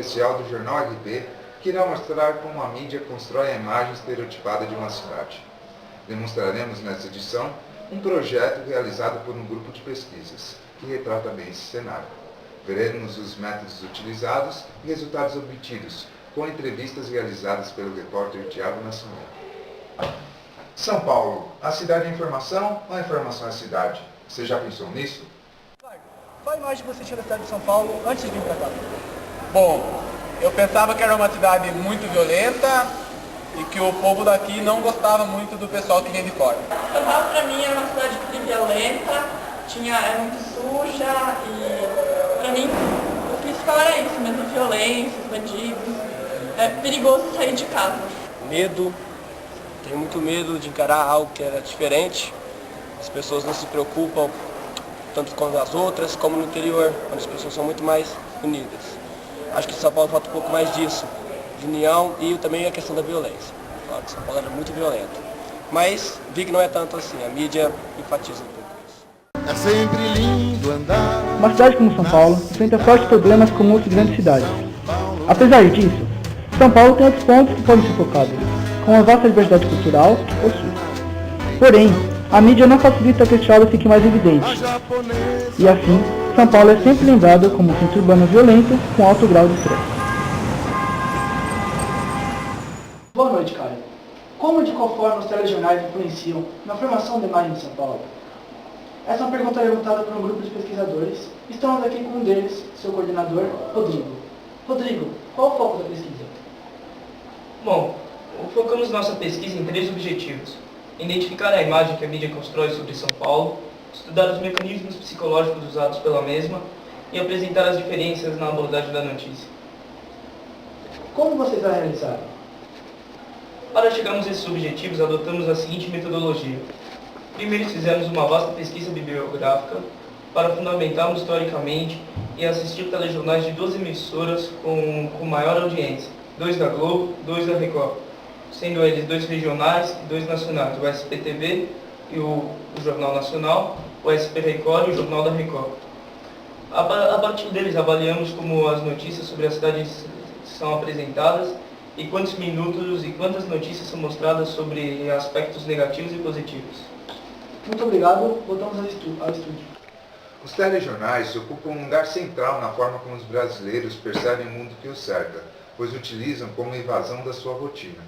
especial do Jornal RP, que irá mostrar como a mídia constrói a imagem estereotipada de uma cidade. Demonstraremos nessa edição um projeto realizado por um grupo de pesquisas, que retrata bem esse cenário. Veremos os métodos utilizados e resultados obtidos, com entrevistas realizadas pelo repórter Thiago Nascimento. São Paulo, a cidade é informação ou a informação é a cidade? Você já pensou nisso? Qual a imagem que você tinha da cidade de São Paulo antes de vir para cá? Bom, eu pensava que era uma cidade muito violenta e que o povo daqui não gostava muito do pessoal que vem de fora. São Paulo para mim era uma cidade violenta, era muito suja e para mim o principal era isso mesmo, violência, bandidos. É perigoso sair de casa. Medo, tenho muito medo de encarar algo que era diferente. As pessoas não se preocupam tanto com as outras, como no interior, onde as pessoas são muito mais unidas. Acho que em São Paulo falta um pouco mais disso, de união e também a questão da violência. Claro que São Paulo era muito violento, mas vi que não é tanto assim, a mídia enfatiza um pouco isso. É sempre lindo andar. Uma cidade como São Paulo enfrenta fortes problemas como outras grandes cidades. Apesar disso, São Paulo tem outros pontos que podem ser focados, como a vasta diversidade cultural que possui. Porém, a mídia não facilita que esse lado fique mais evidente. E assim, São Paulo é sempre lembrado como um centro urbano violento com alto grau de estresse. Boa noite, Caio. Como e de qual forma os telejornais influenciam na formação da imagem de São Paulo? Essa é uma pergunta levantada por um grupo de pesquisadores. Estamos aqui com um deles, seu coordenador, Rodrigo. Rodrigo, qual o foco da pesquisa? Bom, focamos nossa pesquisa em 3 objetivos. Identificar a imagem que a mídia constrói sobre São Paulo, estudar os mecanismos psicológicos usados pela mesma e apresentar as diferenças na abordagem da notícia. Como vocês a realizaram? Para chegarmos a esses objetivos, adotamos a seguinte metodologia. Primeiro, fizemos uma vasta pesquisa bibliográfica para fundamentarmos historicamente e assistir telejornais de 12 emissoras com maior audiência, 2 da Globo, 2 da Record, sendo eles 2 regionais e 2 nacionais, o SPTV e o Jornal Nacional, o SP Record e o Jornal da Record. A partir deles, avaliamos como as notícias sobre a cidade são apresentadas e quantos minutos e quantas notícias são mostradas sobre aspectos negativos e positivos. Muito obrigado, voltamos ao estúdio. Os telejornais ocupam um lugar central na forma como os brasileiros percebem o mundo que os cerca, pois utilizam como evasão da sua rotina.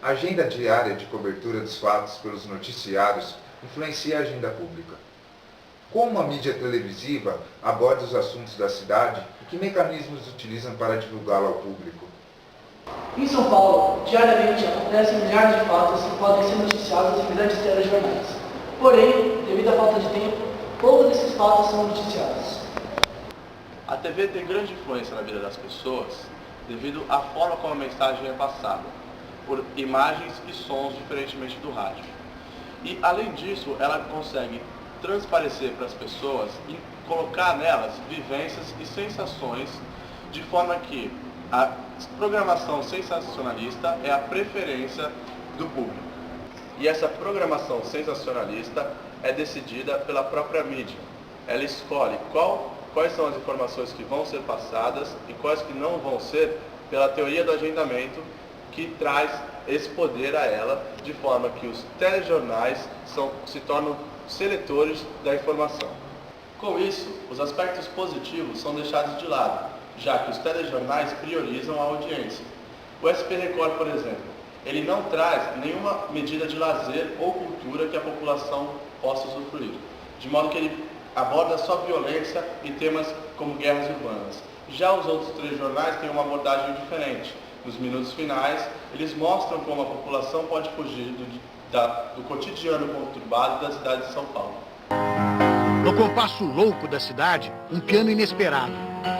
A agenda diária de cobertura dos fatos pelos noticiários influencia a agenda pública. Como a mídia televisiva aborda os assuntos da cidade e que mecanismos utilizam para divulgá-lo ao público? Em São Paulo, diariamente acontecem milhares de fatos que podem ser noticiados em grandes telejornais. Porém, devido à falta de tempo, poucos desses fatos são noticiados. A TV tem grande influência na vida das pessoas devido à forma como a mensagem é passada, por imagens e sons diferentemente do rádio. E, além disso, ela consegue transparecer para as pessoas e colocar nelas vivências e sensações, de forma que a programação sensacionalista é a preferência do público. E essa programação sensacionalista é decidida pela própria mídia. Ela escolhe quais são as informações que vão ser passadas e quais que não vão ser pela teoria do agendamento, que traz esse poder a ela, de forma que os telejornais se tornam seletores da informação. Com isso, os aspectos positivos são deixados de lado, já que os telejornais priorizam a audiência. O SP Record, por exemplo, ele não traz nenhuma medida de lazer ou cultura que a população possa usufruir, de modo que ele aborda só violência e temas como guerras urbanas. Já os outros telejornais têm uma abordagem diferente. Nos minutos finais, eles mostram como a população pode fugir do cotidiano conturbado da cidade de São Paulo. No compasso louco da cidade, um piano inesperado.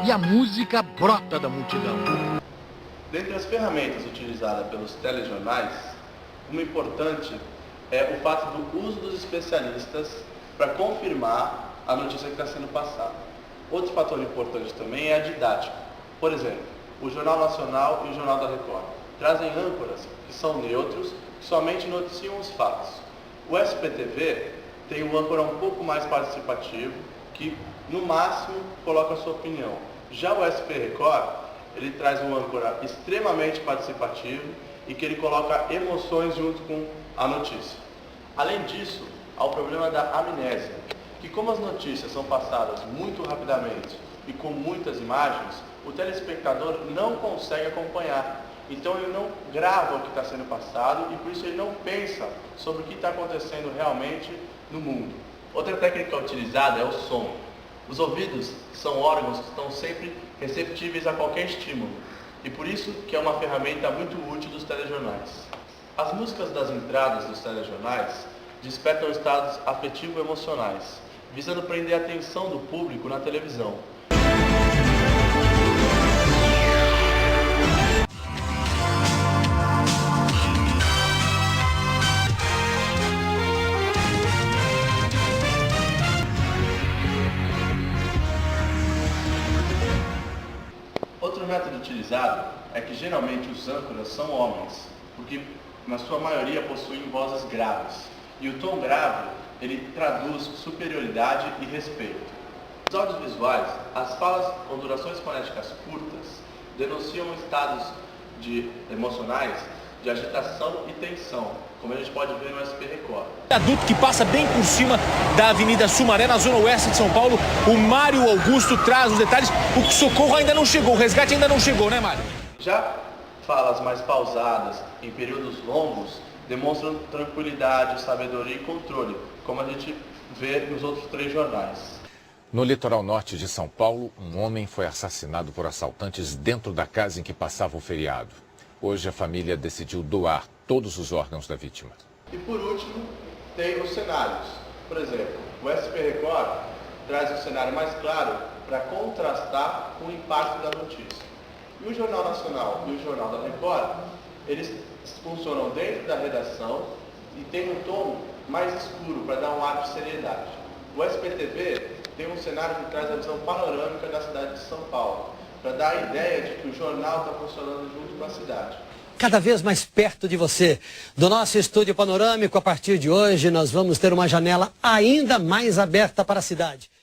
E a música brota da multidão. Dentre as ferramentas utilizadas pelos telejornais, uma importante é o fato do uso dos especialistas para confirmar a notícia que está sendo passada. Outro fator importante também é a didática. Por exemplo, o Jornal Nacional e o Jornal da Record trazem âncoras que são neutros, que somente noticiam os fatos. O SPTV tem um âncora um pouco mais participativo, que no máximo coloca a sua opinião. Já o SP Record, Ele traz um âncora extremamente participativo e que ele coloca emoções junto com a notícia. Além disso, há o problema da amnésia, que como as notícias são passadas muito rapidamente e com muitas imagens, o telespectador não consegue acompanhar. Então ele não grava o que está sendo passado e por isso ele não pensa sobre o que está acontecendo realmente no mundo. Outra técnica utilizada é o som. Os ouvidos são órgãos que estão sempre receptíveis a qualquer estímulo e por isso que é uma ferramenta muito útil dos telejornais. As músicas das entradas dos telejornais despertam estados afetivo-emocionais, visando prender a atenção do público na televisão. Outro método utilizado é que geralmente os âncoras são homens, porque na sua maioria possuem vozes graves. E o tom grave, ele traduz superioridade e respeito. Nos audiovisuais, as falas com durações fonéticas curtas denunciam estados emocionais de agitação e tensão, como a gente pode ver no SP Record. Viaduto que passa bem por cima da Avenida Sumaré, na zona oeste de São Paulo. O Mário Augusto traz os detalhes. O socorro ainda não chegou, o resgate ainda não chegou, né, Mário? Já falas mais pausadas, em períodos longos, demonstram tranquilidade, sabedoria e controle, como a gente vê nos outros 3 jornais. No litoral norte de São Paulo, um homem foi assassinado por assaltantes dentro da casa em que passava o feriado. Hoje a família decidiu doar todos os órgãos da vítima. E por último, tem os cenários. Por exemplo, o SP Record traz um cenário mais claro para contrastar com o impacto da notícia. E o Jornal Nacional e o Jornal da Record, eles funcionam dentro da redação e tem um tom mais escuro para dar um ar de seriedade. O SPTV tem um cenário que traz a visão panorâmica da cidade de São Paulo, para dar a ideia de que o jornal está funcionando junto com a cidade. Cada vez mais perto de você. Do nosso estúdio panorâmico, a partir de hoje, nós vamos ter uma janela ainda mais aberta para a cidade.